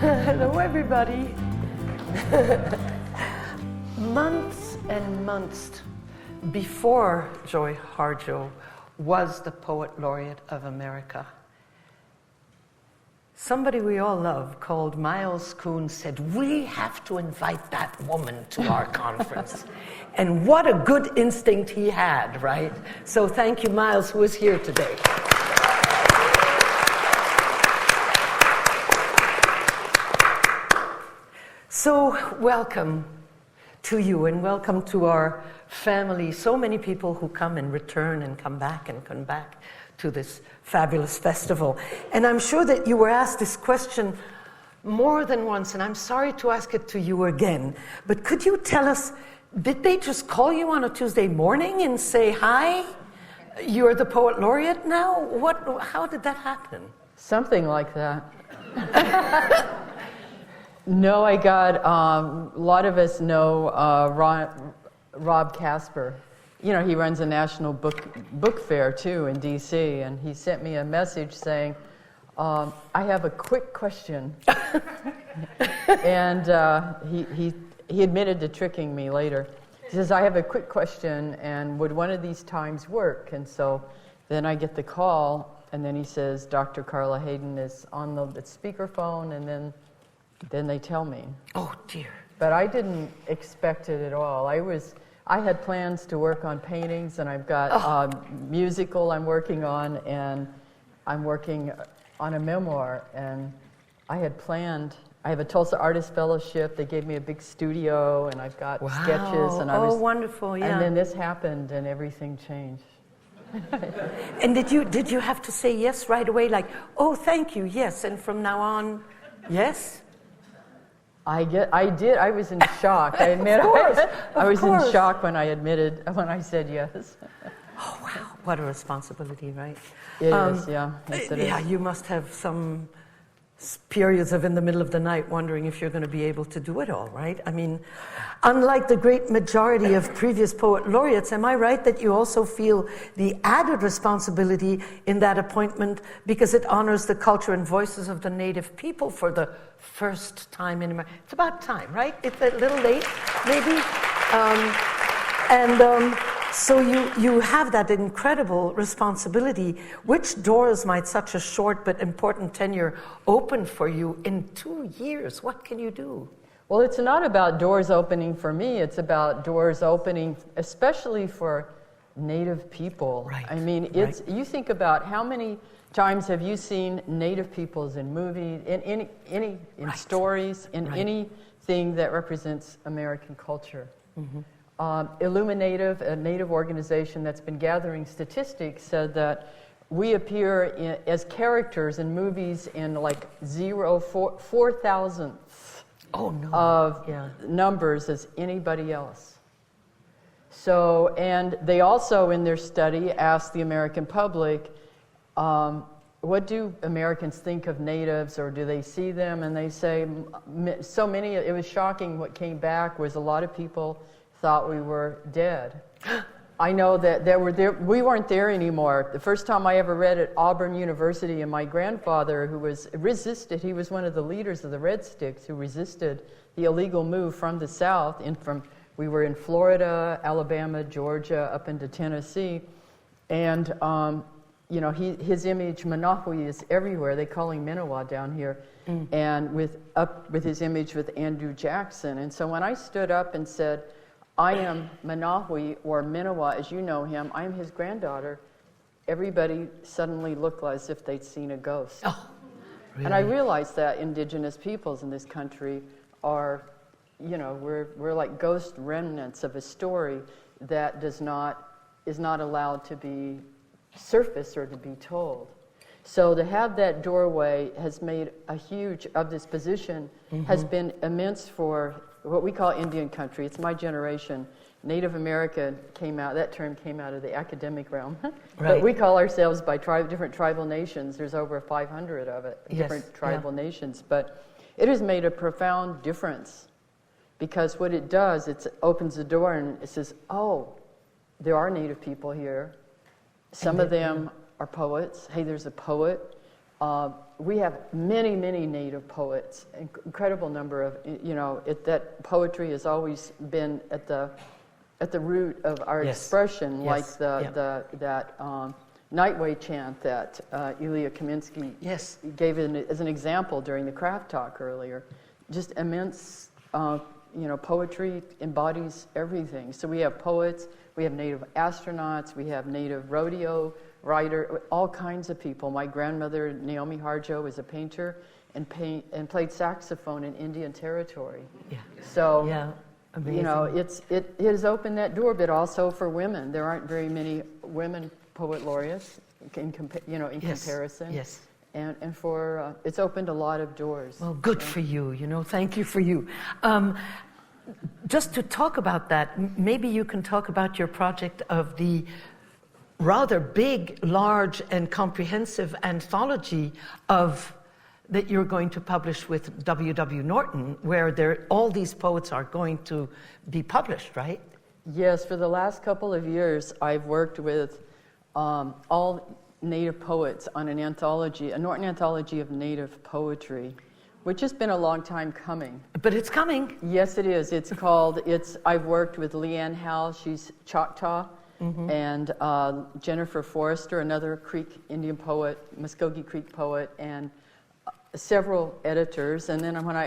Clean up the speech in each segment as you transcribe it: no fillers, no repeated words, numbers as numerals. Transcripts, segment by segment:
Hello, everybody. Months and months before Joy Harjo was the Poet Laureate of America, somebody we all love called Miles Kuhn said, we have to invite that woman to our conference. And what a good instinct he had, right? So thank you, Miles, who is here today. So welcome to you and welcome to our family. So many people who come and return and come back to this fabulous festival. And I'm sure that you were asked this question more than once, and I'm sorry to ask it to you again, but could you tell us, did they just call you on a Tuesday morning and say, hi, you're the Poet Laureate now? How did that happen? Something like that. No, I got, a lot of us know Rob Casper. You know, he runs a national book fair, too, in D.C., and he sent me a message saying, I have a quick question. And he admitted to tricking me later. He says, I have a quick question, and would one of these times work? And so then I get the call, and then he says, Dr. Carla Hayden is on the speakerphone, and then they tell me. Oh, dear. But I didn't expect it at all. I had plans to work on paintings, and I've got a musical I'm working on, and I'm working on a memoir. And I had planned, I have a Tulsa Artist Fellowship. They gave me a big studio, and I've got sketches. And wonderful, yeah. And then this happened, and everything changed. And did you have to say yes right away, like, oh, thank you, yes, and from now on, yes? I did. I was in shock. I admit. I was in shock when I said yes. Oh wow! What a responsibility, right? It is. Yeah. Yes, it is. You must have some periods of in the middle of the night wondering if you're going to be able to do it all, right? I mean, unlike the great majority of previous poet laureates, am I right that you also feel the added responsibility in that appointment because it honors the culture and voices of the Native people for the first time in America? It's about time, right? It's a little late, maybe. So you have that incredible responsibility. Which doors might such a short but important tenure open for you in 2 years? What can you do? Well, it's not about doors opening for me. It's about doors opening, especially for Native people. Right. I mean, you think about how many times have you seen Native peoples in movies, in stories, in anything that represents American culture. Mm-hmm. Illuminative, a Native organization that's been gathering statistics, said that we appear as characters in movies in like 4,000th of numbers as anybody else. So, and they also in their study asked the American public, what do Americans think of natives, or do they see them? And they say, so many, it was shocking what came back was a lot of people thought we were dead. I know that we weren't there anymore. The first time I ever read at Auburn University, and my grandfather, who resisted, he was one of the leaders of the Red Sticks who resisted the illegal move from the South. We were in Florida, Alabama, Georgia, up into Tennessee, and his image, Manahui, is everywhere. They call him Minowa down here, and with his image with Andrew Jackson. And so when I stood up and said, I am Manahui, or Minowa as you know him, I am his granddaughter, everybody suddenly looked as if they'd seen a ghost. Oh, really? And I realized that indigenous peoples in this country are, we're like ghost remnants of a story that is not allowed to be surfaced or to be told. So to have that doorway has made a huge, of this position, has been immense for what we call Indian country. It's my generation. Native America that term came out of the academic realm. Right. But we call ourselves by different tribal nations. There's over 500 of it, different tribal nations. But it has made a profound difference because what it does, it opens the door and it says, oh, there are Native people here. Some of them are poets. Hey, there's a poet. we have many, many Native poets, incredible number of, that poetry has always been at the root of our expression, like that Nightway chant that Ilya Kaminsky gave as an example during the craft talk earlier. Just immense, poetry embodies everything. So we have poets, we have Native astronauts, we have Native rodeo writer, all kinds of people. My grandmother, Naomi Harjo, is a painter and played saxophone in Indian Territory. Yeah. So, amazing. It has opened that door, but also for women. There aren't very many women poet laureates in comparison. Yes. And for it's opened a lot of doors. Well, good for you. Thank you for you. Just to talk about that, maybe you can talk about your project of the rather big, large, and comprehensive anthology that you're going to publish with W.W. Norton, where all these poets are going to be published, right? Yes, for the last couple of years, I've worked with all Native poets on an anthology, a Norton anthology of Native poetry, which has been a long time coming. But it's coming. Yes, it is. I've worked with Leanne Howell, she's Choctaw, and Jennifer Forrester, another Creek Indian poet, Muskogee Creek poet, and several editors. And then when I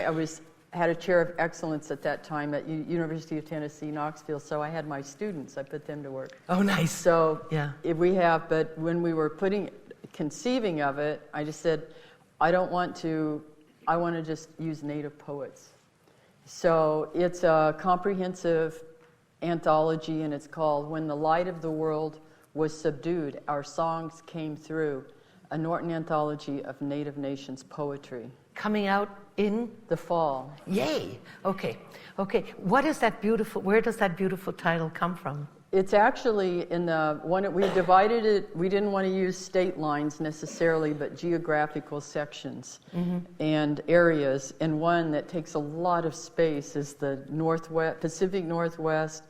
had a chair of excellence at that time at University of Tennessee, Knoxville, so I had my students, I put them to work. Oh, nice. So but when we were conceiving of it, I just said, I want to just use Native poets. So it's a comprehensive anthology, and it's called When the Light of the World Was Subdued, Our Songs Came Through, a Norton anthology of Native Nations poetry. Coming out in? The fall. Yay! Okay. Where does that beautiful title come from? It's actually in the one, we divided it, we didn't want to use state lines necessarily, but geographical sections and areas. And one that takes a lot of space is the Pacific Northwest,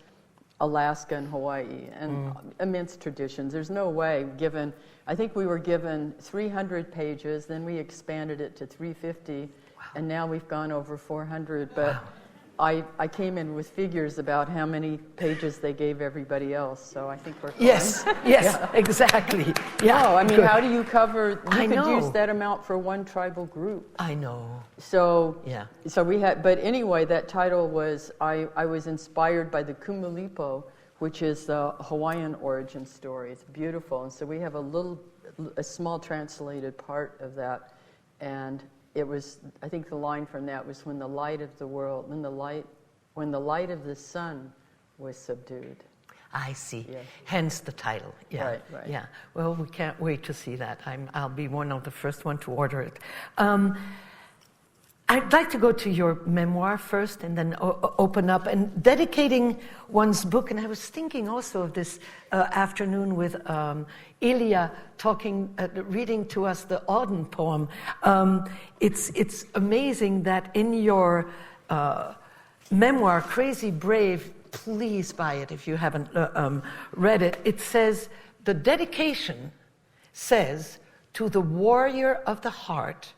Alaska, and Hawaii, and immense traditions. There's no way, I think we were given 300 pages, then we expanded it to 350, and now we've gone over 400, but I came in with figures about how many pages they gave everybody else, so I think we're fine. Yes, exactly. Yeah. No, I mean, how do you cover, you could use that amount for one tribal group. I know. So we had, but anyway, that title was, I was inspired by the Kumulipo, which is the Hawaiian origin story. It's beautiful, and so we have a small translated part of that, and it was, I think the line from that was when the light of the sun was subdued. I see. Yes. Hence the title. Yeah. Right. Yeah. Well, we can't wait to see that. I'll be one of the first one to order it. I'd like to go to your memoir first and then open up and dedicating one's book. And I was thinking also of this afternoon with Ilya reading to us the Auden poem. It's amazing that in your memoir, Crazy Brave, please buy it if you haven't read it. It says, the dedication says, to the warrior of the heart,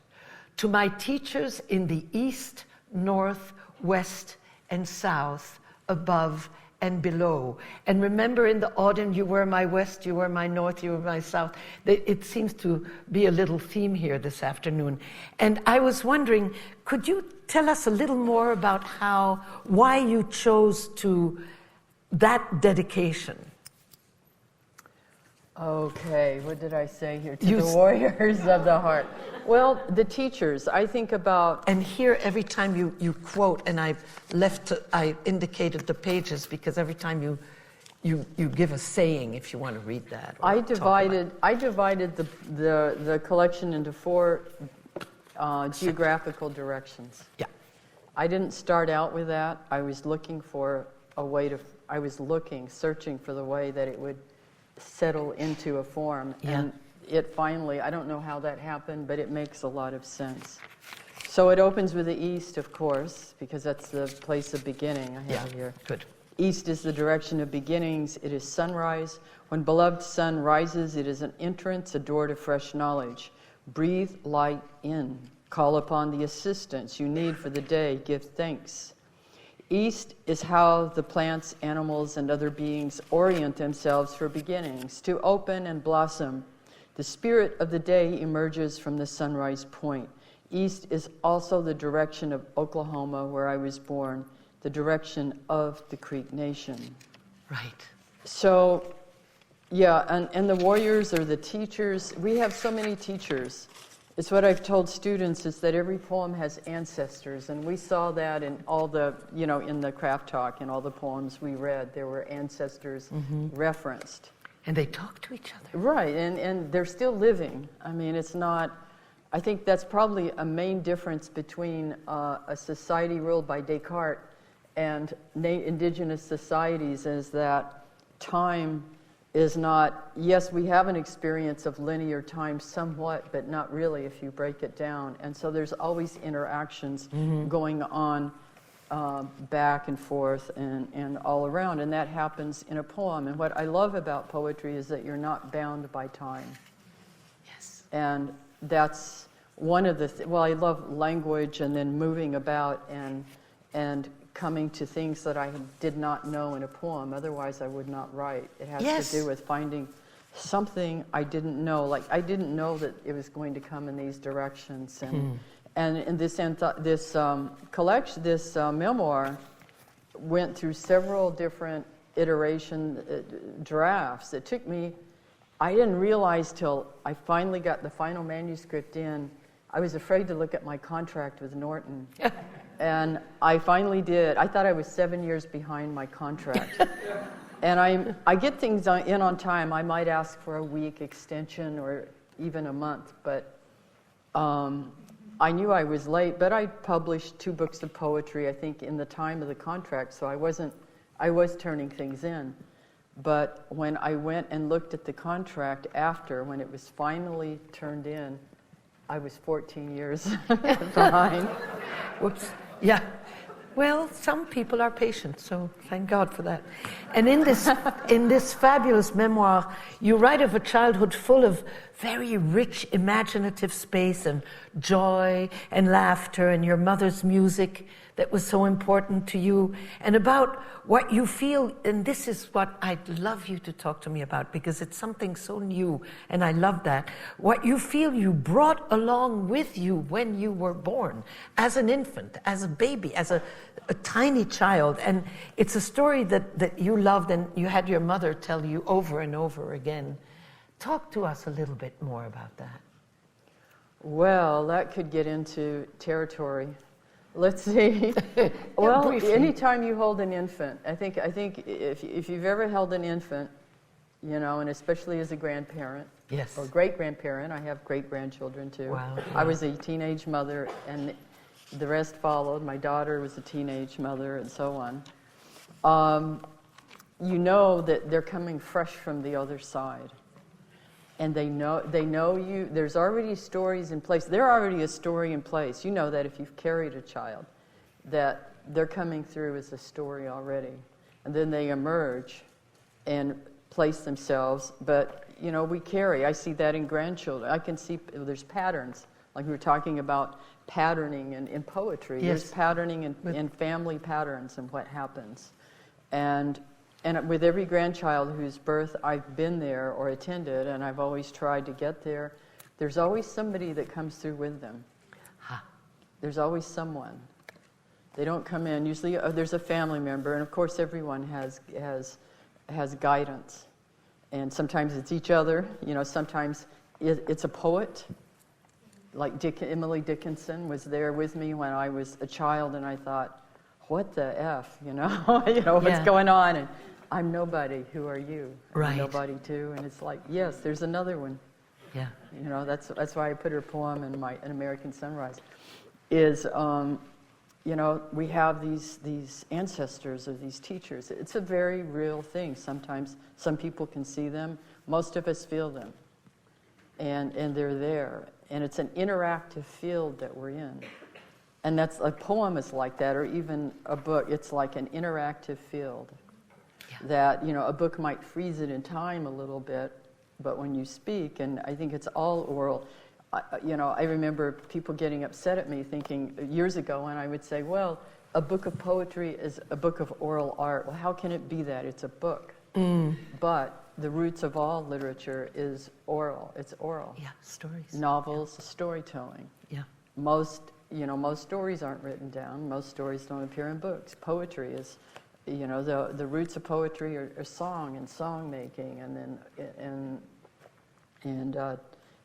to my teachers in the east, north, west, and south, above and below. And remember in the Auden, you were my west, you were my north, you were my south. It seems to be a little theme here this afternoon. And I was wondering, could you tell us a little more about why you chose that dedication? Okay, what did I say here? To the warriors of the heart. Well, the teachers, I think about... And here, every time you quote, and I indicated the pages, because every time you give a saying, if you want to read that. I divided the collection into 4 geographical directions. Yeah. I didn't start out with that. I was looking for searching for the way that it would settle into a form. Yeah. And it finally, I don't know how that happened, but it makes a lot of sense. So it opens with the east, of course, because that's the place of beginning. I have it here. Good. East is the direction of beginnings. It is sunrise. When beloved sun rises, it is an entrance, a door to fresh knowledge. Breathe light in. Call upon the assistance you need for the day. Give thanks. East is how the plants, animals, and other beings orient themselves for beginnings, to open and blossom. The spirit of the day emerges from the sunrise point. East is also the direction of Oklahoma, where I was born, the direction of the Creek Nation. Right. So, yeah, and the warriors are the teachers. We have so many teachers. It's what I've told students, is that every poem has ancestors, and we saw that in all the, in the craft talk, in all the poems we read, there were ancestors referenced. And they talk to each other. Right, and they're still living. I mean, it's not, I think that's probably a main difference between a society ruled by Descartes and indigenous societies, is that time is not, yes, we have an experience of linear time somewhat, but not really if you break it down. And so there's always interactions going on back and forth and all around, and that happens in a poem. And what I love about poetry is that you're not bound by time. Yes. And that's one of the, well, I love language and then moving about and coming to things that I did not know in a poem, otherwise I would not write. It has to do with finding something I didn't know. Like, I didn't know that it was going to come in these directions. And this collection, this memoir, went through several different drafts. It took me, I didn't realize till I finally got the final manuscript in, I was afraid to look at my contract with Norton. And I finally did. I thought I was 7 years behind my contract. And I get things in on time. I might ask for a week extension or even a month, but I knew I was late. But I published 2 books of poetry, I think, in the time of the contract, so I was turning things in. But when I went and looked at the contract after, when it was finally turned in, I was 14 years behind. Whoops. Yeah. Well, some people are patient, so thank God for that. And in this fabulous memoir, you write of a childhood full of very rich, imaginative space and joy and laughter, and your mother's music that was so important to you, and about what you feel. And this is what I'd love you to talk to me about, because it's something so new, and I love that. What you feel you brought along with you when you were born, as an infant, as a baby, as a tiny child. And it's a story that you loved, and you had your mother tell you over and over again. Talk to us a little bit more about that. Well, that could get into territory. Let's see. Well, briefly. Anytime you hold an infant, I think if you've ever held an infant, and especially as a grandparent, yes, or great-grandparent, I have great-grandchildren too. Wow. I was a teenage mother, and the rest followed. My daughter was a teenage mother, and so on. You know that they're coming fresh from the other side. And they know you. There's already stories in place. They're already a story in place. You know that if you've carried a child, that they're coming through as a story already. And then they emerge and place themselves. But, we carry. I see that in grandchildren. I can see there's patterns. Like we were talking about patterning in poetry. Yes. There's patterning in family patterns and what happens. And with every grandchild whose birth I've been there or attended, and I've always tried to get there, there's always somebody that comes through with them. There's always someone. They don't come in. Usually there's a family member, and of course everyone has guidance. And sometimes it's each other. Sometimes it's a poet. Like Emily Dickinson was there with me when I was a child, and I thought, what the F, what's going on? And I'm nobody. Who are you? Right. I'm nobody too. And it's like, yes, there's another one. Yeah. That's why I put her poem in An American Sunrise. Is we have these ancestors or these teachers. It's a very real thing. Sometimes some people can see them. Most of us feel them, and they're there. And it's an interactive field that we're in. And that's a poem is like that, or even a book. It's like an interactive field. Yeah. That a book might freeze it in time a little bit, but when you speak, and I think it's all oral. I remember people getting upset at me thinking years ago when I would say, well, a book of poetry is a book of oral art. Well, how can it be that? It's a book. But the roots of all literature is oral. It's oral. Yeah, stories. Novels, storytelling. Yeah. Most stories aren't written down. Most stories don't appear in books. Poetry is, the roots of poetry are song and song making, and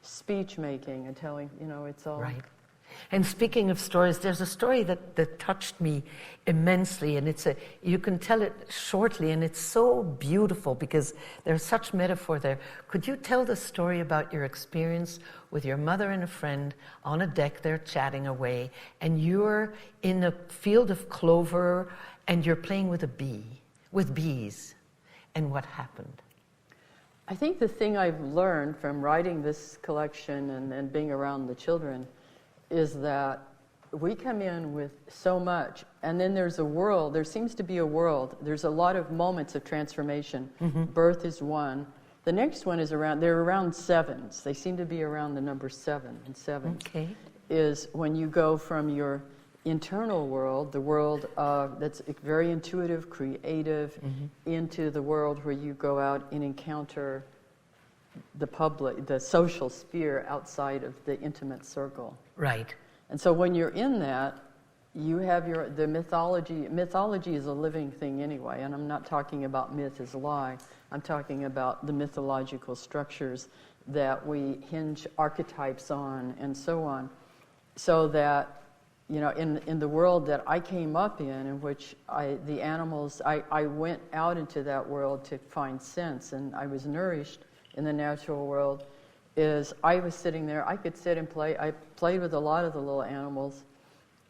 speech making and telling. It's all right. And speaking of stories, there's a story that touched me immensely, and you can tell it shortly, and it's so beautiful because there's such metaphor there. Could you tell the story about your experience with your mother and a friend on a deck? They're chatting away, and you're in a field of clover, and you're playing with bees, and what happened? I think the thing I've learned from writing this collection and being around the children is that we come in with so much, and then there seems to be a world. There's a lot of moments of transformation. Birth is one. The next one is they're around sevens. They seem to be around the number 7 and sevens. Okay. Is when you go from your internal world, the world that's very intuitive, creative, into the world where you go out and encounter the public, the social sphere outside of the intimate circle. Right. And so when you're in that, you have the mythology. Mythology is a living thing anyway, and I'm not talking about myth as a lie. I'm talking about the mythological structures that we hinge archetypes on and so on. So that, in the world that I came up in which I went out into that world to find sense, and I was nourished in the natural world, is I was sitting there, I could sit and play. I played with a lot of the little animals,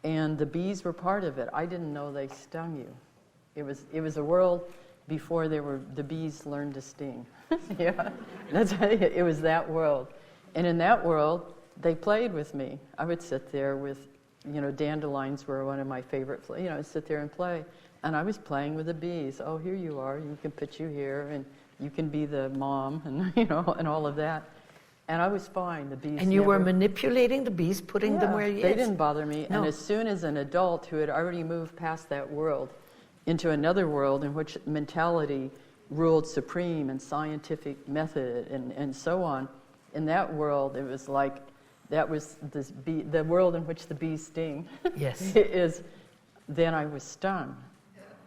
and the bees were part of it. I didn't know they stung you. It was a world before the bees learned to sting. Yeah, it was that world. And in that world, they played with me. I would sit there with, dandelions were one of my favorite, I'd sit there and play. And I was playing with the bees. Oh, here you are, you can put you here, and you can be the mom, and and all of that. And I was fine. The bees. And you were manipulating the bees, putting them where you. They didn't bother me. No. And as soon as an adult who had already moved past that world into another world in which mentality ruled supreme and scientific method and so on, in that world it was like that was the world in which the bees sting. Yes. Then I was stung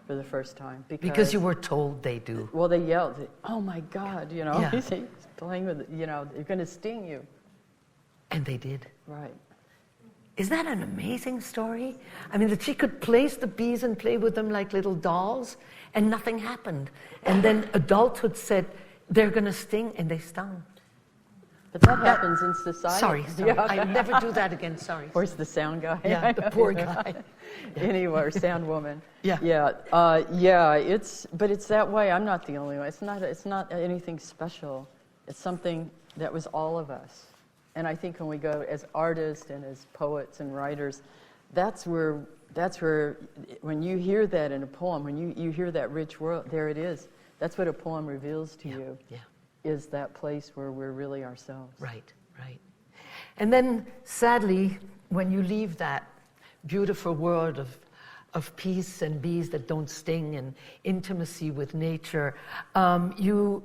for the first time because you were told they do. Well, they yelled, "Oh my God!" Yeah. He's playing with, they're going to sting you. And they did. Right. Isn't that an amazing story? I mean, that she could place the bees and play with them like little dolls, and nothing happened. And then adulthood said, they're going to sting, and they stung. But that happens in society. Sorry. Yeah. I never do that again, sorry. Where's the sound guy? Yeah, the poor guy. Anyway, or sound woman. Yeah. But it's that way. I'm not the only one. It's not anything special. It's something that was all of us. And I think when we go as artists and as poets and writers, that's where when you hear that in a poem, when you hear that rich world, there it is. That's what a poem reveals to you. Yeah. Is that place where we're really ourselves. Right. And then, sadly, when you leave that beautiful world of peace and bees that don't sting and intimacy with nature, you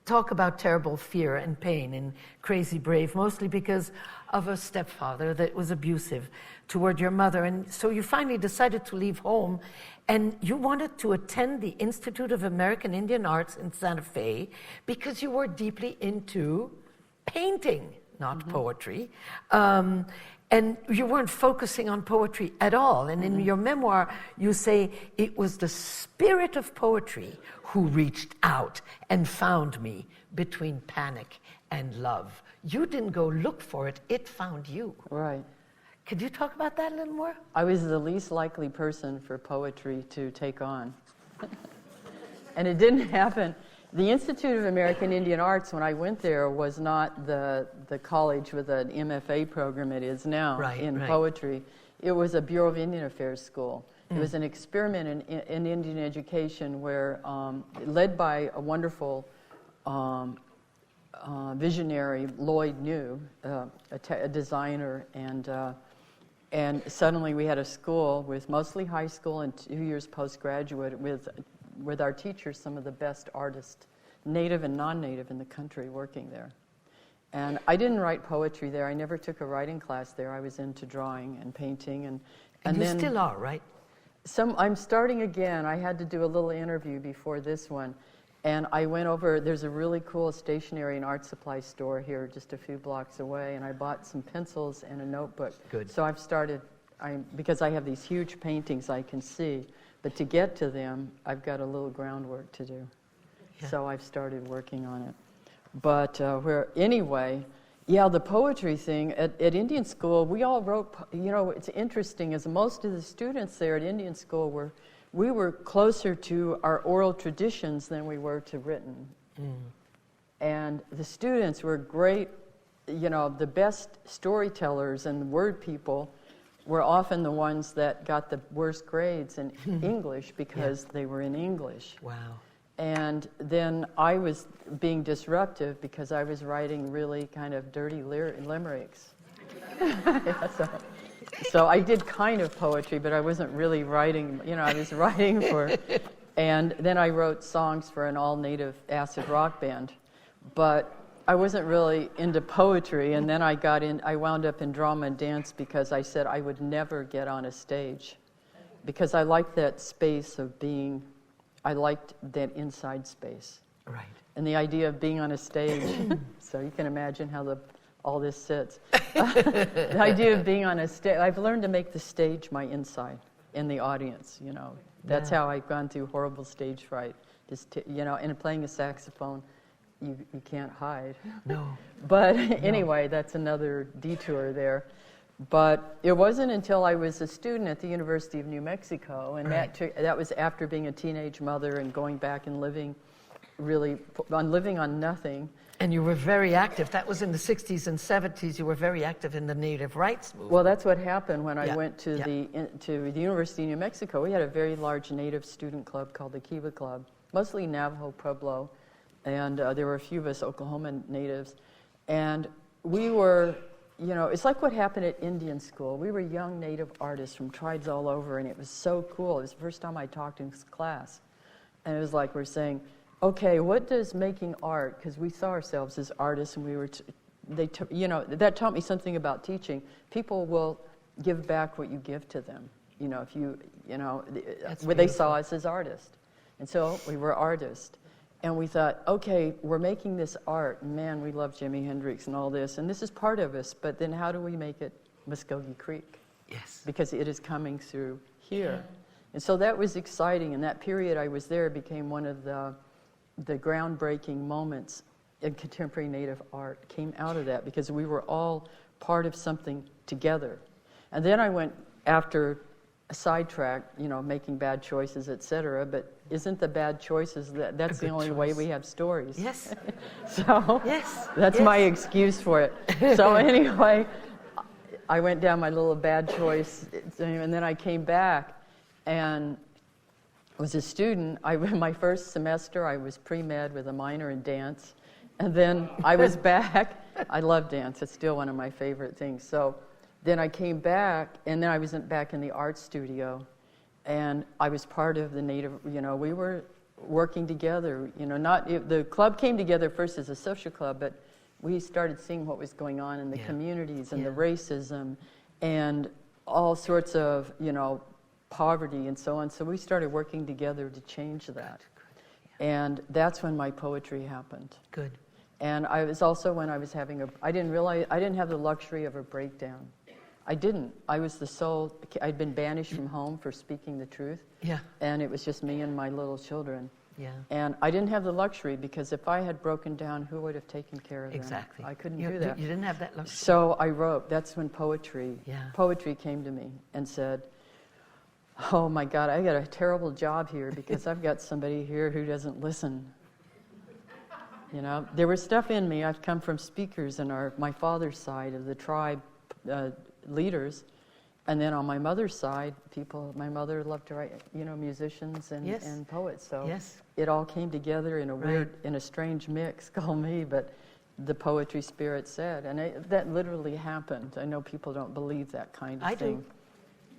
talk about terrible fear and pain in Crazy Brave, mostly because of a stepfather that was abusive toward your mother. And so you finally decided to leave home, and you wanted to attend the Institute of American Indian Arts in Santa Fe because you were deeply into painting, not poetry. And you weren't focusing on poetry at all. And in your memoir, you say, it was the spirit of poetry who reached out and found me between panic and love. You didn't go look for it, it found you. Right. Could you talk about that a little more? I was the least likely person for poetry to take on. And it didn't happen. The Institute of American Indian Arts, when I went there, was not the college with an MFA program it is now in poetry. It was a Bureau of Indian Affairs school. It was an experiment in Indian education where, led by a wonderful visionary Lloyd New, a designer, and suddenly we had a school with mostly high school and 2 years postgraduate with our teachers, some of the best artists, native and non-native in the country working there. And I didn't write poetry there. I never took a writing class there. I was into drawing and painting. And you then still are, right? I'm starting again. I had to do a little interview before this one. And I went over, there's a really cool stationery and art supply store here just a few blocks away, and I bought some pencils and a notebook. Good. So I've started, because I have these huge paintings I can see, but to get to them, I've got a little groundwork to do. Yeah. So I've started working on it. But anyway, the poetry thing, at Indian school, we all wrote, it's interesting, as most of the students there at Indian school we were closer to our oral traditions than we were to written. Mm. And the students were great, the best storytellers and word people were often the ones that got the worst grades in English because they were in English. Wow. And then I was being disruptive because I was writing really kind of dirty limericks. So I did kind of poetry, but I wasn't really writing, I was writing for, and then I wrote songs for an all-native acid rock band, but I wasn't really into poetry, and then I wound up in drama and dance because I said I would never get on a stage, because I liked that space of being, I liked that inside space. Right. And the idea of being on a stage, so you can imagine how all this sits. The idea of being on a stage, I've learned to make the stage my inside in the audience, That's how I've gone through horrible stage fright. And playing a saxophone, you can't hide. No. But anyway, that's another detour there. But it wasn't until I was a student at the University of New Mexico, and that was after being a teenage mother and going back and living on nothing. And you were very active. That was in the 60s and 70s. You were very active in the Native rights movement. Well, that's what happened when I went to the University of New Mexico. We had a very large Native student club called the Kiva Club, mostly Navajo, Pueblo, and there were a few of us Oklahoma natives. And we were, it's like what happened at Indian school. We were young Native artists from tribes all over, and it was so cool. It was the first time I talked in class. And it was like we're saying, okay, what does making art, because we saw ourselves as artists, and we were, that taught me something about teaching. People will give back what you give to them. If they saw us as artists. And so we were artists. And we thought, okay, we're making this art. Man, we love Jimi Hendrix and all this. And this is part of us. But then how do we make it Muskogee Creek? Yes. Because it is coming through here. Yeah. And so that was exciting. And that period I was there became one of the groundbreaking moments in contemporary Native art came out of that, because we were all part of something together. And then I went after a sidetrack, making bad choices, etc. But isn't the bad choices that's the only way we have stories? Yes. So that's my excuse for it. So anyway, I went down my little bad choice, and then I came back and was a student. My first semester, I was pre-med with a minor in dance. And then I was back. I love dance. It's still one of my favorite things. So then I came back, and then I was back in the art studio. And I was part of the Native, we were working together. The club came together first as a social club, but we started seeing what was going on in the communities and the racism and all sorts of, poverty and so on. So we started working together to change that. Good. And that's when my poetry happened. Good. And I was also when I was having I didn't have the luxury of a breakdown. I didn't. I was I'd been banished from home for speaking the truth. Yeah. And it was just me and my little children. Yeah. And I didn't have the luxury, because if I had broken down, who would have taken care of them? Exactly. I couldn't do that. You didn't have that luxury. So I wrote. That's when poetry came to me and said, oh my God, I got a terrible job here because I've got somebody here who doesn't listen. There was stuff in me. I've come from speakers in my father's side of the tribe leaders, and then on my mother's side, my mother loved to write, musicians and poets. So it all came together in a weird, in a strange mix called me. But the poetry spirit said. And that literally happened. I know people don't believe that kind of thing.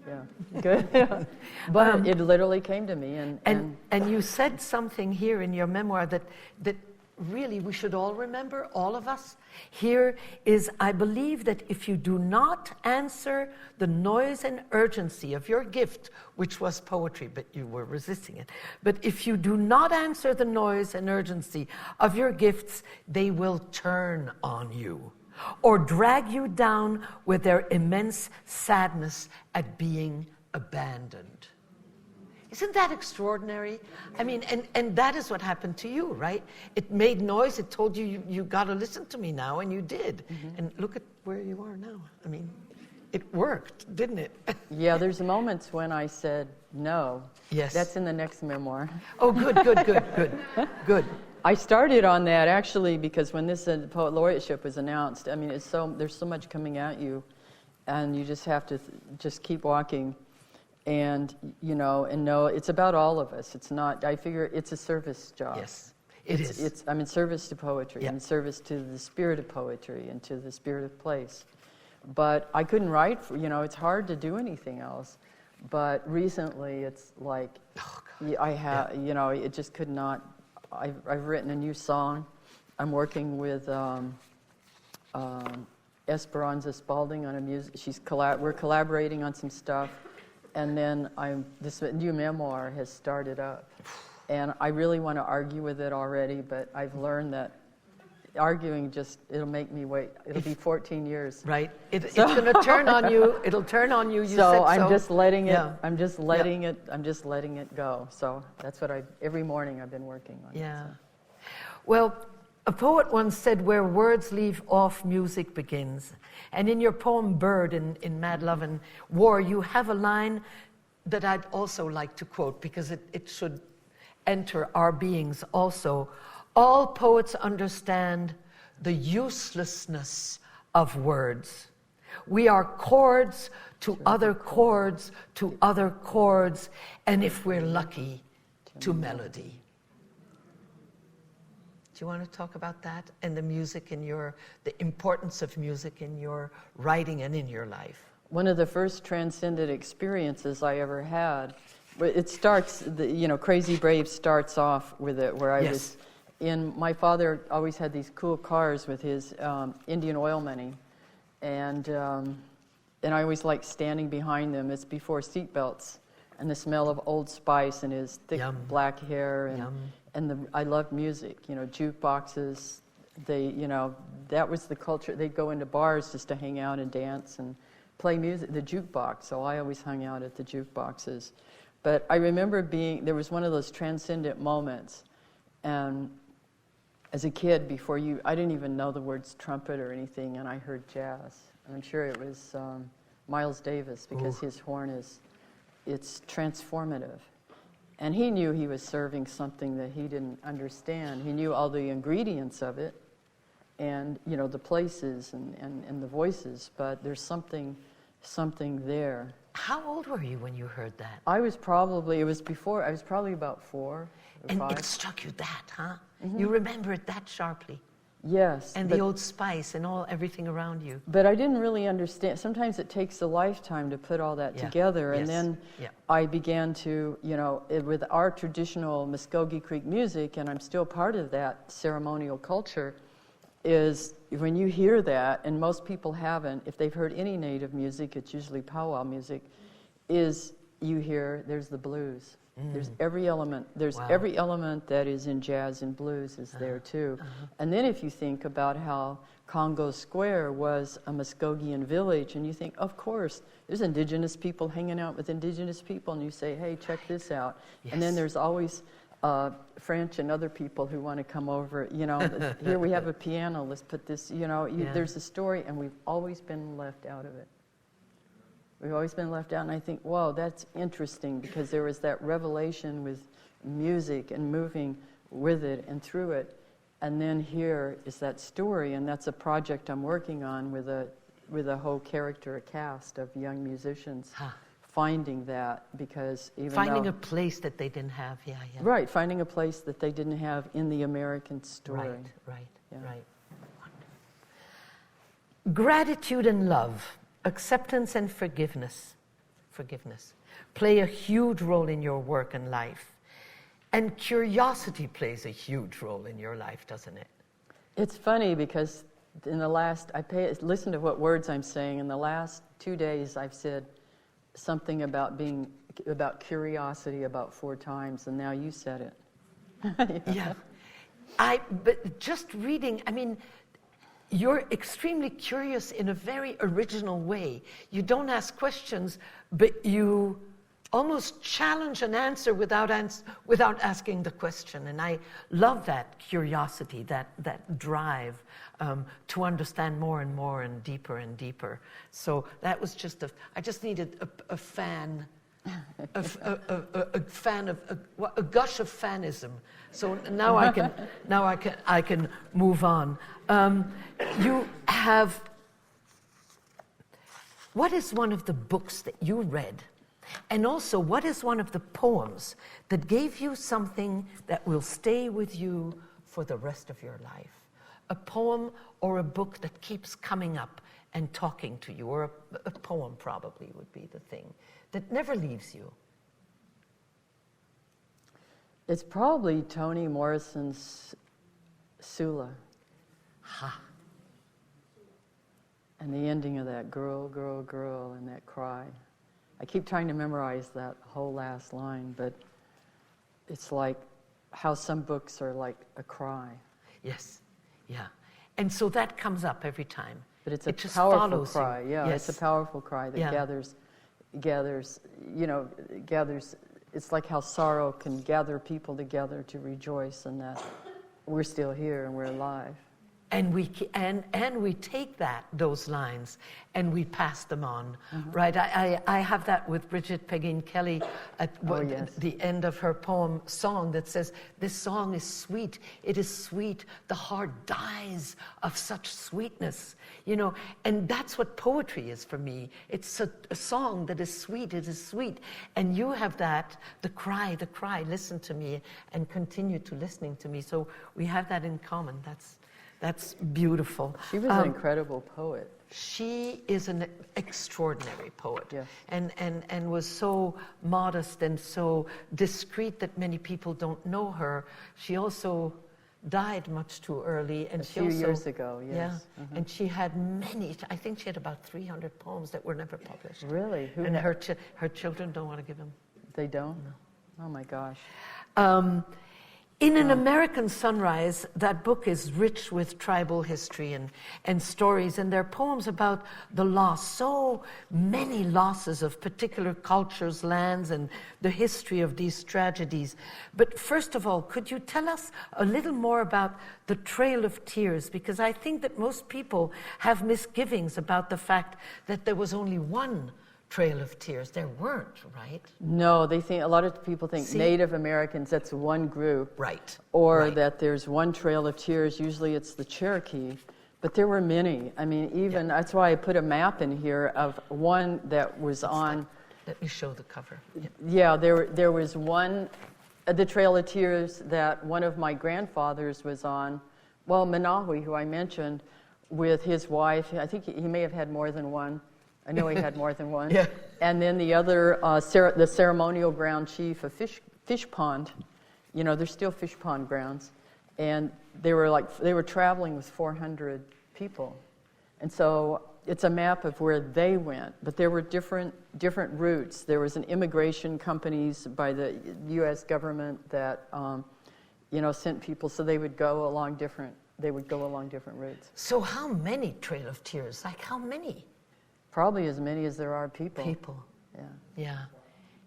Yeah, good. Yeah. But it literally came to me. And you said something here in your memoir that really we should all remember, all of us. Here is, I believe that if you do not answer the noise and urgency of your gift, which was poetry, but you were resisting it, but if you do not answer the noise and urgency of your gifts, they will turn on you or drag you down with their immense sadness at being abandoned. Isn't that extraordinary? I mean, and that is what happened to you, right? It made noise. It told you got to listen to me now, and you did. Mm-hmm. And look at where you are now. I mean, it worked, didn't it? Yeah, there's moments when I said no. Yes. That's in the next memoir. Oh, good. I started on that, actually, because when this Poet Laureateship was announced, I mean, there's so much coming at you, and you just have to just keep walking. And, and know it's about all of us. It's not, I figure it's a service job. Yes, it is. I'm in service to poetry, yeah. I'm in service to the spirit of poetry and to the spirit of place. But I couldn't write, it's hard to do anything else. But recently it's like, I have, it just could not, I've written a new song. I'm working with Esperanza Spalding on a music, we're collaborating on some stuff. And then this new memoir has started up. And I really want to argue with it already, but I've learned that arguing it'll make me wait. It'll be 14 years. Right. It's going to turn on you. It'll turn on you. So I'm just letting it, I'm just letting it go. So that's what every morning I've been working on. Yeah. It, so. Well, a poet once said, where words leave off, music begins. And in your poem, Bird, in Mad Love and War, you have a line that I'd also like to quote, because it should enter our beings also. All poets understand the uselessness of words. We are chords to other chords to other chords, and if we're lucky, to melody. Do you want to talk about that and the music in the importance of music in your writing and in your life? One of the first transcendent experiences I ever had, it starts, Crazy Brave starts off with it, where I was my father always had these cool cars with his Indian oil money, and I always liked standing behind them. It's before seatbelts, and the smell of Old Spice and his thick black hair, and I loved music, jukeboxes. That was the culture. They'd go into bars just to hang out and dance and play music, the jukebox. So I always hung out at the jukeboxes. But I remember there was one of those transcendent moments, and as a kid, I didn't even know the words trumpet or anything, and I heard jazz. And I'm sure it was Miles Davis, because his horn it's transformative. And he knew he was serving something that he didn't understand. He knew all the ingredients of it, and the places and the voices, but there's something there. How old were you when you heard that? I was probably about 4 or 5. It struck you that, huh? Mm-hmm. You remember it that sharply? Yes. And the Old Spice and everything around you. But I didn't really understand. Sometimes it takes a lifetime to put all that together. And then I began to, with our traditional Muskogee Creek music, and I'm still part of that ceremonial culture, is when you hear that, and most people haven't, if they've heard any Native music, it's usually powwow music, is you hear there's the blues. There's every element. Every element that is in jazz and blues is there too. And then if you think about how Congo Square was a Muskogean village, and you think, of course, there's indigenous people hanging out with indigenous people, and you say, hey, check this out. Yes. And then there's always French and other people who want to come over. Here we have a piano. Let's put this. There's a story, and we've always been left out of it. We've always been left out, and I think, whoa, that's interesting, because there was that revelation with music and moving with it and through it, and then here is that story, and that's a project I'm working on with a whole character, a cast of young musicians, finding that, because finding a place that they didn't have, right, finding a place that they didn't have in the American story. Right. Gratitude and love, acceptance and forgiveness play a huge role in your work and life. And curiosity plays a huge role in your life, doesn't it? It's funny because in the last, listen to what words I'm saying. In the last 2 days, I've said something about curiosity about 4 times, and now you said it. Yeah. But just reading, I mean, you're extremely curious in a very original way. You don't ask questions, but you almost challenge an answer without asking the question. And I love that curiosity, that drive to understand more and more and deeper. So that was I just needed a fan. A gush of fanism. So now I can move on. You have. What is one of the books that you read, and also what is one of the poems that gave you something that will stay with you for the rest of your life? A poem or a book that keeps coming up and talking to you, or a poem probably would be the thing that never leaves you. It's probably Toni Morrison's Sula. Ha. And the ending of that girl, girl, girl, and that cry. I keep trying to memorize that whole last line, but it's like how some books are like a cry. Yes, yeah. And so that comes up every time. But it's a just powerful cry. You. Yeah, yes. It's a powerful cry that gathers, it's like how sorrow can gather people together to rejoice in that we're still here and we're alive. And we take those lines and we pass them on, right? I have that with Bridget Pegeen Kelly at the end of her poem song that says, "This song is sweet. It is sweet. The heart dies of such sweetness." And that's what poetry is for me. It's a song that is sweet. It is sweet. And you have that, the cry, listen to me and continue to listening to me. So we have that in common. That's beautiful. She was an incredible poet. She is an extraordinary poet, yes. and was so modest and so discreet that many people don't know her. She also died much too early, and a few years ago. Yes. Yeah, and she had many. I think she had about 300 poems that were never published. Really? Her children don't want to give them. They don't? No. Oh my gosh. In An American Sunrise, that book is rich with tribal history and stories, and there are poems about the loss, so many losses of particular cultures, lands, and the history of these tragedies. But first of all, could you tell us a little more about the Trail of Tears? Because I think that most people have misgivings about the fact that there was only one Trail of Tears. There weren't, right? No, a lot of people think Native Americans, that's one group. Right. Or that there's one Trail of Tears, usually it's the Cherokee. But there were many. I mean, that's why I put a map in here of one that was on. Let me show the cover. Yeah, there was one, the Trail of Tears that one of my grandfathers was on. Well, Manahui, who I mentioned, with his wife. I think he may have had more than one. I know he had more than one. Yeah. And then the other, the ceremonial ground chief of Fish Pond. There's still Fish Pond grounds. And they were traveling with 400 people. And so it's a map of where they went. But there were different routes. There was an immigration companies by the U.S. government that, sent people so they would go along different routes. So how many Trail of Tears? Like how many? Probably as many as there are people. Yeah.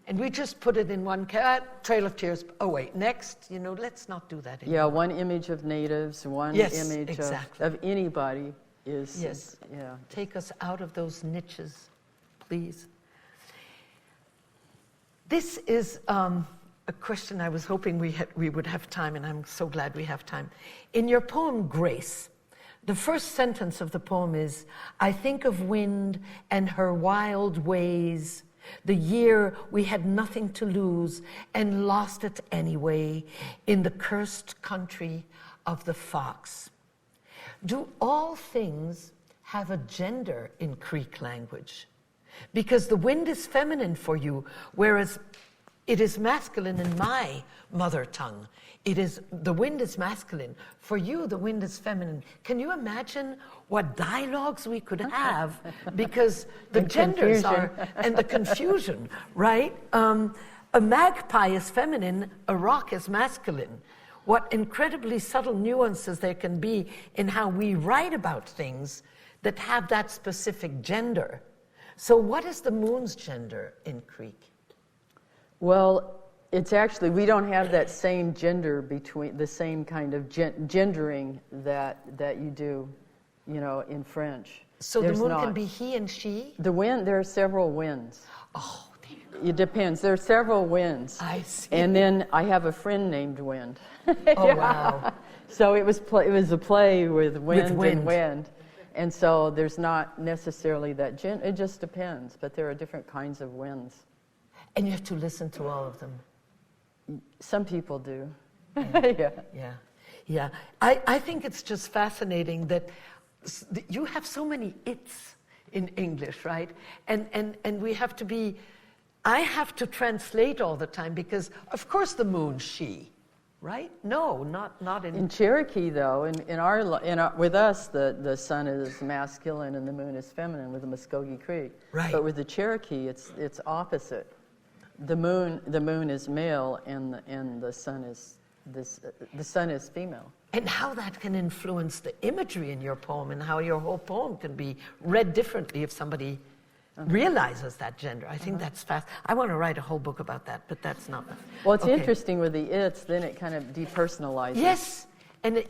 And we just put it in one Trail of Tears. Oh, wait, next, let's not do that anymore. Yeah, one image of natives, one image of anybody is. Yes. Yeah. Take us out of those niches, please. This is a question I was hoping we would have time, and I'm so glad we have time. In your poem, Grace, the first sentence of the poem is, "I think of wind and her wild ways, the year we had nothing to lose and lost it anyway, in the cursed country of the fox. Do all things have a gender in Creek language, because the wind is feminine for you, whereas it is masculine in my mother tongue. The wind is masculine. For you, the wind is feminine. Can you imagine what dialogues we could have? Because the genders are, and the confusion, right? A magpie is feminine, a rock is masculine. What incredibly subtle nuances there can be in how we write about things that have that specific gender. So what is the moon's gender in Creek? Well, it's actually, we don't have that same gender between, the same kind of gendering that you do, in French. So the moon can be he and she? The wind, there are several winds. Oh, it depends. There are several winds. I see. And then I have a friend named Wind. Oh, wow. So it was a play with wind and wind. And so there's not necessarily that it just depends, but there are different kinds of winds. And you have to listen to all of them. Some people do. Yeah. I think it's just fascinating that you have so many it's in English, right? And we have to be, I have to translate all the time because, of course, the moon, she, right? No, not in... In Cherokee, though, with us, the sun is masculine and the moon is feminine with the Muskogee Creek. Right. But with the Cherokee, it's opposite. The moon is male and the sun is female. And how that can influence the imagery in your poem and how your whole poem can be read differently if somebody realizes that gender. I think that's fast. I want to write a whole book about that, but that's not... Well, it's interesting with the it's, then it kind of depersonalizes.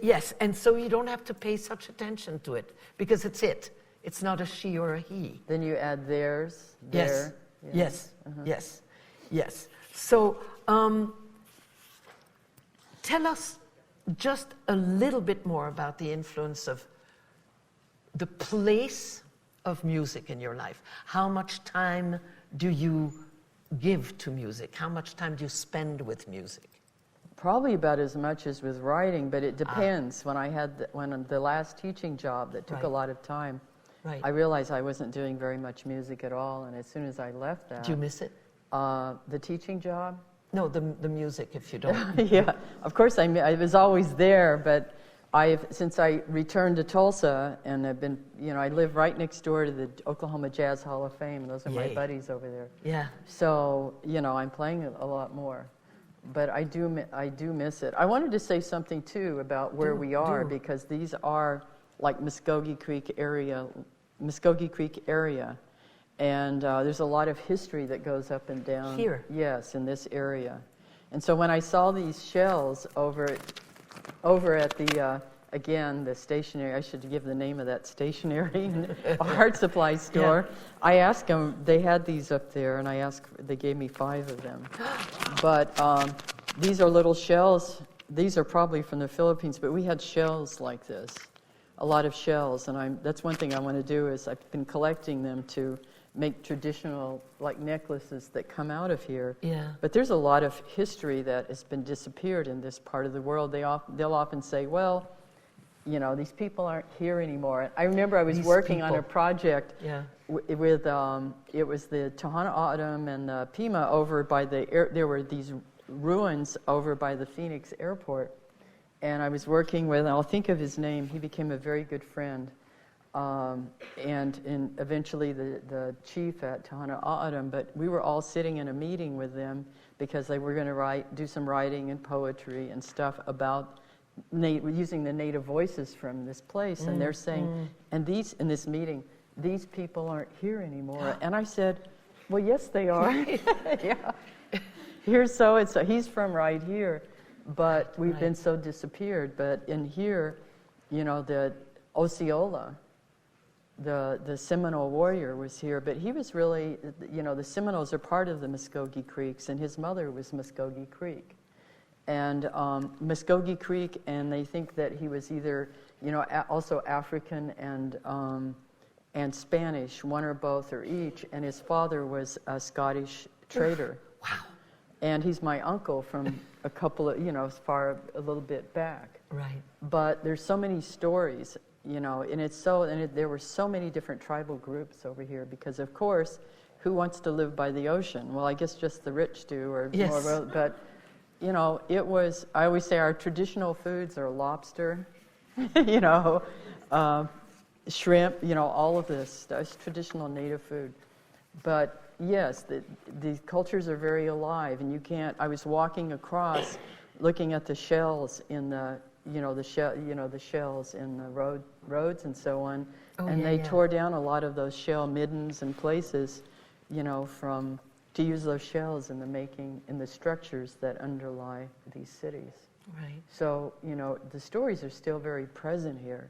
Yes, and so you don't have to pay such attention to it because it's it. It's not a she or a he. Then you add theirs, yes. their. Yes. So tell us just a little bit more about the influence of the place of music in your life. How much time do you give to music? How much time do you spend with music? Probably about as much as with writing, but it depends. When I had the last teaching job that took a lot of time, I realized I wasn't doing very much music at all, and as soon as I left that... Do you miss it? The teaching job? No, the music, if you don't. Yeah, of course I was always there, but since I returned to Tulsa, and I've been, I live right next door to the Oklahoma Jazz Hall of Fame. Those are my buddies over there. Yeah. So, I'm playing a lot more. But I do miss it. I wanted to say something, too, about where we are, because these are like Muskogee Creek area. And there's a lot of history that goes up and down. Here? Yes, in this area. And so when I saw these shells over at the, again, the stationery, I should give the name of that stationery, art supply store. Yeah. I asked them, they had these up there, and they gave me 5 of them. But these are little shells. These are probably from the Philippines, but we had shells like this, a lot of shells. And that's one thing I want to do is I've been collecting them to make traditional necklaces that come out of here. Yeah. But there's a lot of history that has been disappeared in this part of the world. They'll often say, well, these people aren't here anymore. I remember I was working on a project with it was the Tohono O'odham and the Pima over by there were these ruins over by the Phoenix airport. And I was working with, I'll think of his name, he became a very good friend. And eventually the chief at Tohono O'odham, but we were all sitting in a meeting with them because they were going to do some writing and poetry and stuff about using the native voices from this place. And they're saying, and in this meeting, these people aren't here anymore. And I said, well, yes, they are. Yeah. He's from right here, but we've been so disappeared. But in here, the Osceola, the Seminole warrior was here, but he was really, the Seminoles are part of the Muskogee Creeks, and his mother was Muskogee Creek. And Muskogee Creek, and they think that he was either, also African and Spanish, one or both or each, and his father was a Scottish trader. Wow. And he's my uncle from a little bit back. Right. But there's so many stories. and there were so many different tribal groups over here because, of course, who wants to live by the ocean? Well, I guess just the rich do, or Yes. more, but it was. I always say our traditional foods are lobster, shrimp, all of this. That's traditional native food. But yes, the cultures are very alive, and you can't. I was walking across, looking at the shells in the shells in the roads and so on, they tore down a lot of those shell middens and places, to use those shells in the structures that underlie these cities. Right. So the stories are still very present here,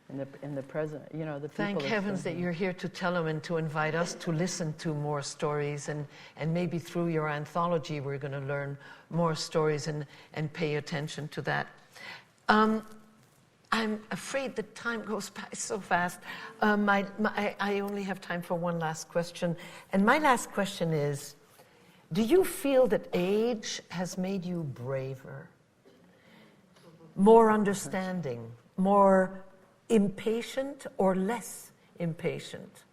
in the present. The people. Thank heavens that you're here to tell them and to invite us to listen to more stories, and maybe through your anthology we're going to learn more stories and pay attention to that. I'm afraid the time goes by so fast. I only have time for one last question. And my last question is, do you feel that age has made you braver, more understanding, more impatient, or less impatient?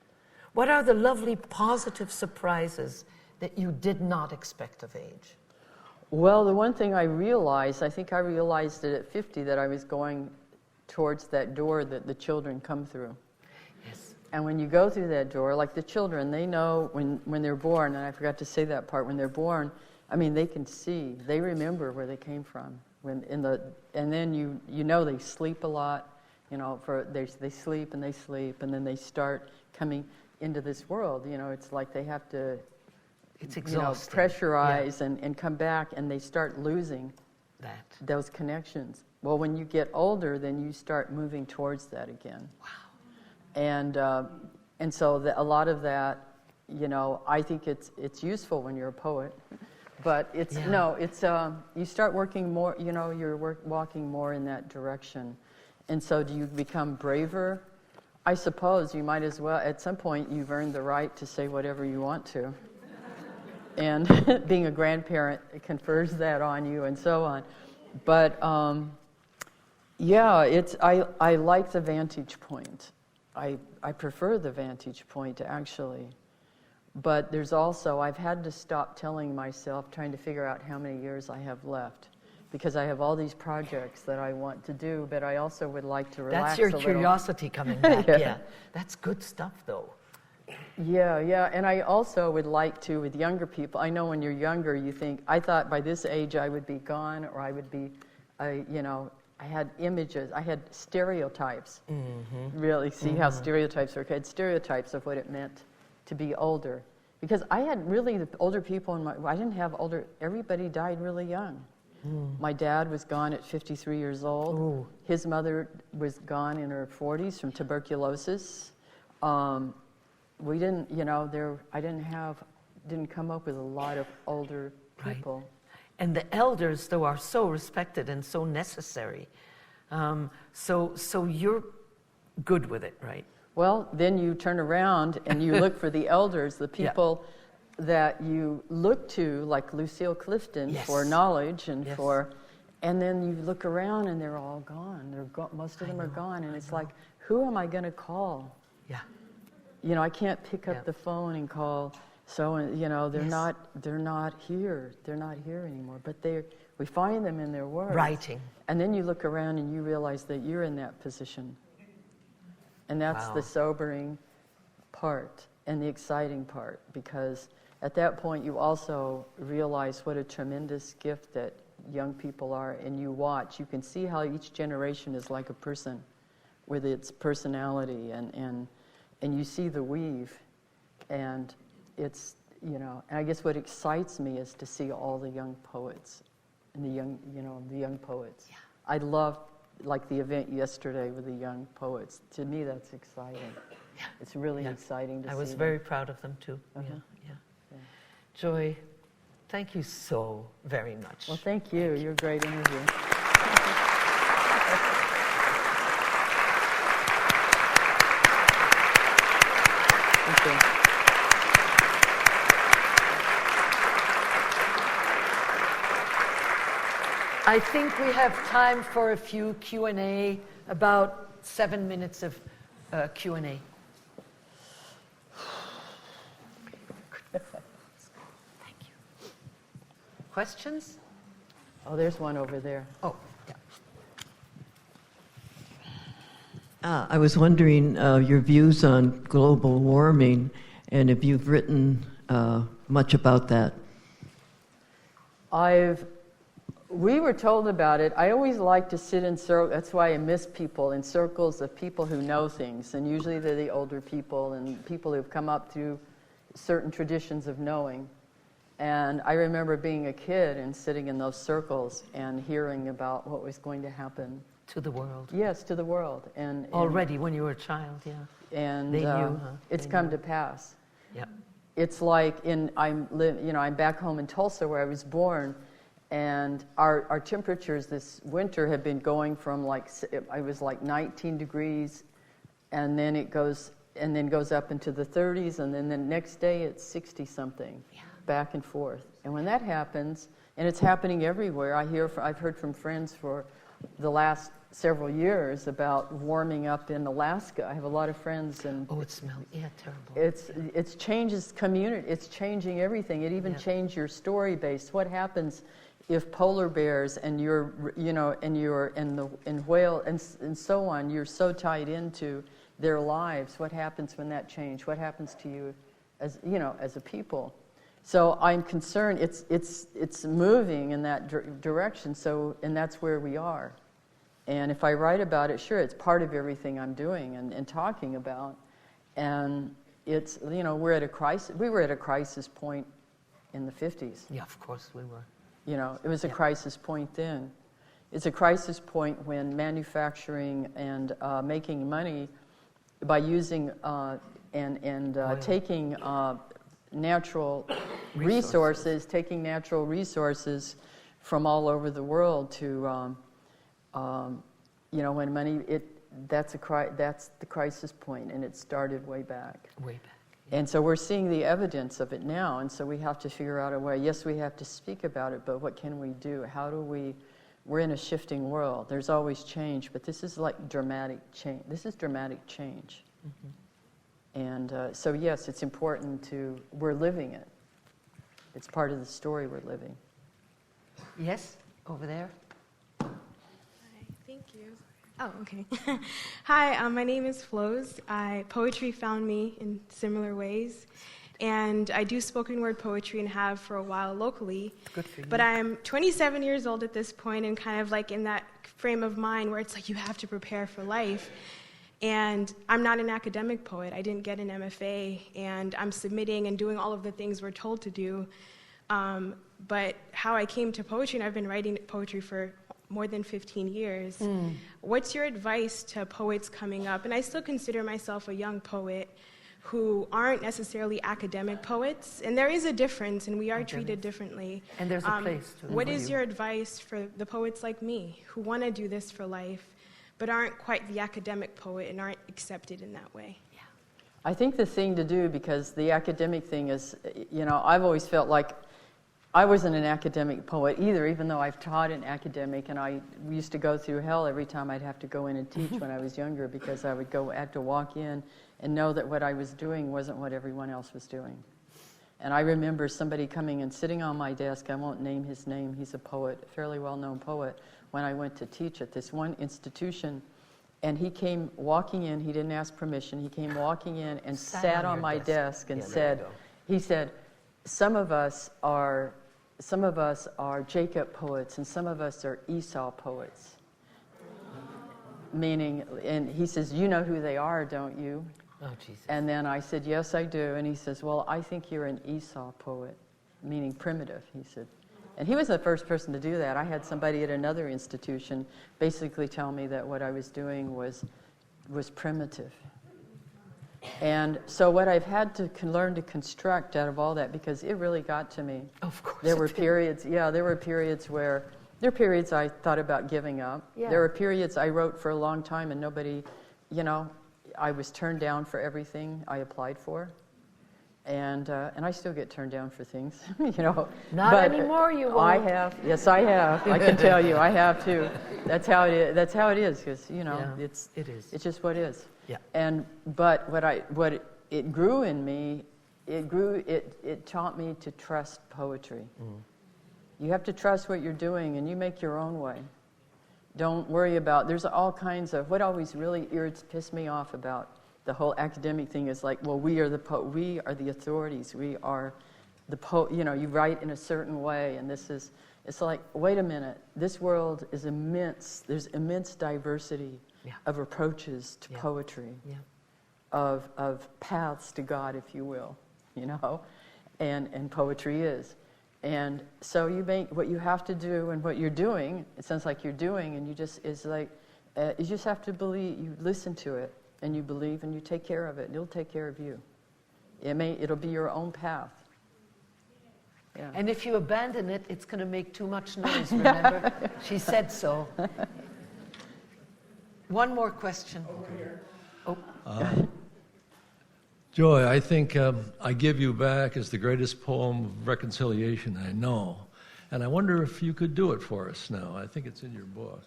What are the lovely positive surprises that you did not expect of age? Well, the one thing I think I realized it at 50, that I was going towards that door that the children come through. Yes. And when you go through that door, like the children, they know when they're born, and I forgot to say that part, when they're born, they can see, they remember where they came from. And then they sleep a lot, they sleep, and then they start coming into this world. It's like they have to, it's exhausting. Pressurize and come back, and they start losing those connections. Well, when you get older, then you start moving towards that again. Wow. And so a lot of that, I think it's useful when you're a poet, but you start working more. You're walking more in that direction, and so do you become braver? I suppose you might as well. At some point, you've earned the right to say whatever you want to. And being a grandparent, it confers that on you, and so on. But I like the vantage point. I prefer the vantage point, actually. But there's also, I've had to stop telling myself, trying to figure out how many years I have left, because I have all these projects that I want to do, but I also would like to relax a little. That's your curiosity coming back. Yeah. That's good stuff, though. Yeah, and I also would like to, with younger people, I know when you're younger, you think, I thought by this age I would be gone, or I would be, I had images, I had stereotypes. Mm-hmm. Really see how stereotypes work. I had stereotypes of what it meant to be older. Because I had really, the older people I didn't have older, everybody died really young. My dad was gone at 53 years old. Ooh. His mother was gone in her 40s from tuberculosis. We didn't, I didn't come up with a lot of older people. Right. And the elders, though, are so respected and so necessary. So you're good with it, right? Well, then you turn around and you look for the elders, the people that you look to, like Lucille Clifton, for knowledge and and then you look around and they're all gone. Most of them are gone, and it's like, who am I going to call? Yeah. I can't pick up the phone and call. So they're not here. They're not here anymore. But we find them in their work. Writing. And then you look around and you realize that you're in that position. And that's the sobering part and the exciting part, because at that point you also realize what a tremendous gift that young people are, and you can see how each generation is like a person with its personality, and you see the weave, and it's, and I guess what excites me is to see all the young poets and the young poets. Yeah. I love, like, the event yesterday with the young poets. To me, that's exciting. Yeah. It's really exciting to see. I was very proud of them too. Yeah. Joy, thank you so very much. Well, thank you. You're a great interview. Thank you. I think we have time for a few Q&A about 7 minutes of Q&A. Thank you. Questions? Oh, there's one over there. Oh, yeah. I was wondering your views on global warming and if you've written much about that. We were told about it. I always like to sit in circles. That's why I miss people, in circles of people who know things. And usually they're the older people and people who've come up through certain traditions of knowing. And I remember being a kid and sitting in those circles and hearing about what was going to happen. To the world. Yes, to the world. And already when you were a child, yeah. And they knew, it's come to pass. Yep. It's like I'm back home in Tulsa where I was born, and our temperatures this winter have been going from I was 19 degrees, and then it goes up into the 30s, and then the next day it's 60 something, back and forth. And when that happens, and it's happening everywhere, I've heard from friends for the last several years about warming up in Alaska. I have a lot of friends, and it smells terrible. It's changes community. It's changing everything. It even changed your story base. What happens if polar bears and whale and so on, you're so tied into their lives? What happens when that changes? What happens to you as a people? So I'm concerned. It's moving in that direction. So, and that's where we are. And if I write about it, sure, it's part of everything I'm doing and talking about. And it's, we're at a crisis. We were at a crisis point in the 50s. Yeah, of course we were. It was a crisis point then. It's a crisis point when manufacturing and making money by using taking natural resources, taking natural resources from all over the world to when money, that's the crisis point, and it started way back. Way back. Yeah. And so we're seeing the evidence of it now, and so we have to figure out a way. Yes, we have to speak about it, but what can we do? We're in a shifting world. There's always change, but this is like dramatic change. This is dramatic change. Mm-hmm. And so yes, it's important we're living it. It's part of the story we're living. Yes, over there. Thank you. Oh, okay. Hi, my name is Flows. Poetry found me in similar ways, and I do spoken word poetry and have for a while locally. Good for you. But I'm 27 years old at this point and kind of like in that frame of mind where it's like you have to prepare for life. And I'm not an academic poet. I didn't get an MFA, and I'm submitting and doing all of the things we're told to do. But how I came to poetry, and I've been writing poetry for more than 15 years. What's your advice to poets coming up? And I still consider myself a young poet who aren't necessarily academic poets. And there is a difference, and we are treated differently. And there's a place to What is your advice for the poets like me who want to do this for life, but aren't quite the academic poet and aren't accepted in that way? Yeah. I think the thing to do, because the academic thing is, I've always felt like I wasn't an academic poet either, even though I've taught an academic, and I used to go through hell every time I'd have to go in and teach when I was younger, because I would have to walk in and know that what I was doing wasn't what everyone else was doing. And I remember somebody coming and sitting on my desk. I won't name his name. He's a poet, a fairly well-known poet, when I went to teach at this one institution. And he came walking in. He didn't ask permission. He came walking in and sat on my desk and said, some of us are Jacob poets, and some of us are Esau poets. Meaning, and he says, you know who they are, don't you? Oh, Jesus. And then I said, yes, I do. And he says, well, I think you're an Esau poet, meaning primitive, he said. And he was the first person to do that. I had somebody at another institution basically tell me that what I was doing was primitive. And so what I've had to learn to construct out of all that, because it really got to me. Of course. There were periods I thought about giving up. Yeah. There were periods I wrote for a long time and nobody, I was turned down for everything I applied for. And I still get turned down for things, you know. Not but anymore, you won't. I have. Yes, I have. I can tell you, I have too. That's how it is. That's how it is, because you know, it is. It's just what is. Yeah. But what it grew in me, it taught me to trust poetry. You have to trust what you're doing, and you make your own way. Don't worry about. There's all kinds of. What always really pissed me off about the whole academic thing is like, well, we are the authorities. We are the you know, you write in a certain way, and it's like, wait a minute, this world is immense. There's immense diversity of approaches to poetry, of paths to God, if you will, you know, and poetry is. And so what you have to do and what you're doing, it sounds like you're doing, and you just have to believe, you listen to it, and you believe, and you take care of it, and it'll take care of you. It'll be your own path. Yeah. And if you abandon it, it's going to make too much noise, remember? She said so. One more question. Oh. Joy, I think I Give You Back is the greatest poem of reconciliation I know. And I wonder if you could do it for us now. I think it's in your book.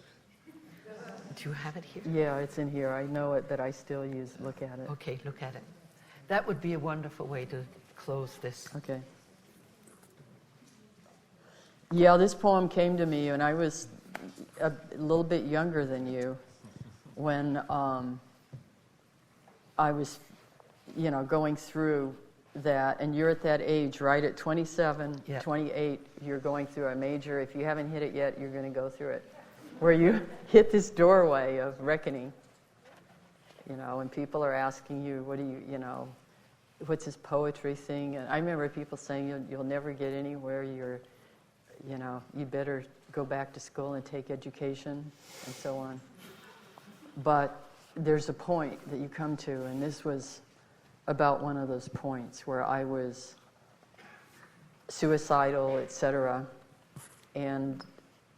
Do you have it here? Yeah, it's in here. I know it, but I still look at it. Okay, look at it. That would be a wonderful way to close this. Okay. Yeah, this poem came to me when I was a little bit younger than you, when I was, you know, going through that, and you're at that age, right? At 27, 28, you're going through a major. If you haven't hit it yet, you're going to go through it, where you hit this doorway of reckoning, you know, and people are asking you, what do you know, what's this poetry thing? And I remember people saying, you'll never get anywhere, you know, you better go back to school and take education, and so on. But there's a point that you come to, and this was about one of those points where I was suicidal, etc., and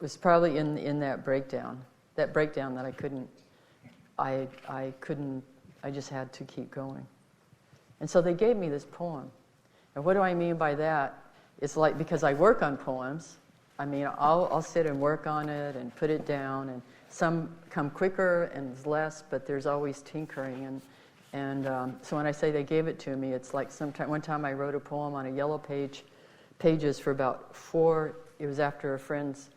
was probably in that breakdown that I just had to keep going. And so they gave me this poem. And what do I mean by that? It's like, because I work on poems, I mean, I'll sit and work on it and put it down, and some come quicker and less, but there's always tinkering. And so when I say they gave it to me, it's like one time I wrote a poem on a yellow pages for about 4, it was after a friend's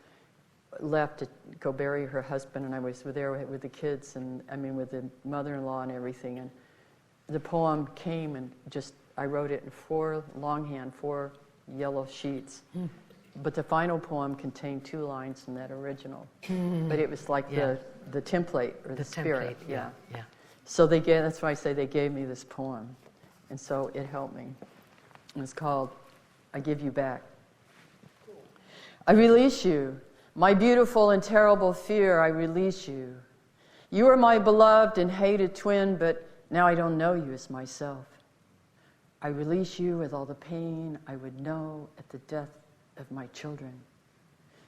left to go bury her husband, and I was there with the kids, and I mean with the mother-in-law and everything, and the poem came, and just I wrote it in 4 longhand, 4 yellow sheets. But the final poem contained 2 lines from that original. But it was like the template or the spirit. Yeah. So that's why I say they gave me this poem. And so it helped me. And it's called I Give You Back. I release you. My beautiful and terrible fear, I release you. You are my beloved and hated twin, but now I don't know you as myself. I release you with all the pain I would know at the death of my children.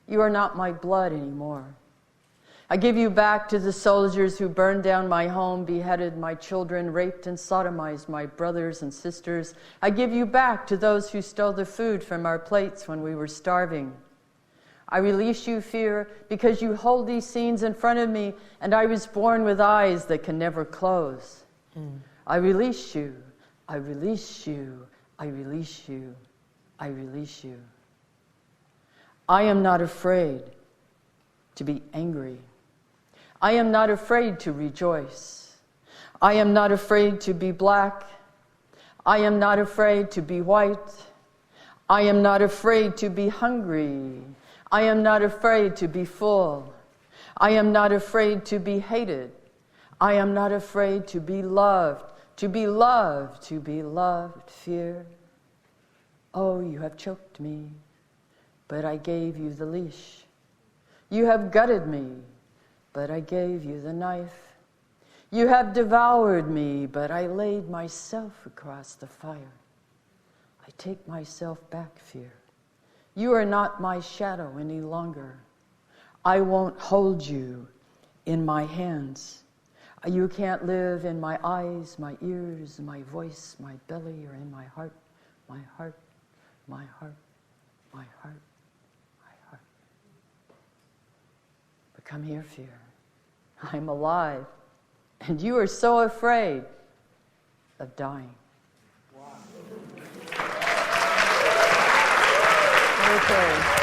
You are not my blood anymore. I give you back to the soldiers who burned down my home, beheaded my children, raped and sodomized my brothers and sisters. I give you back to those who stole the food from our plates when we were starving. I release you, fear, because you hold these scenes in front of me, and I was born with eyes that can never close. I release you. I release you. I release you. I release you. I am not afraid to be angry. I am not afraid to rejoice. I am not afraid to be black. I am not afraid to be white. I am not afraid to be hungry. I am not afraid to be full. I am not afraid to be hated. I am not afraid to be loved. To be loved, to be loved, fear. Oh, you have choked me, but I gave you the leash. You have gutted me, but I gave you the knife. You have devoured me, but I laid myself across the fire. I take myself back, fear. You are not my shadow any longer. I won't hold you in my hands. You can't live in my eyes, my ears, my voice, my belly, or in my heart. my heart, my heart, my heart, my heart. But come here, fear. I'm alive, and you are so afraid of dying. Wow. Okay.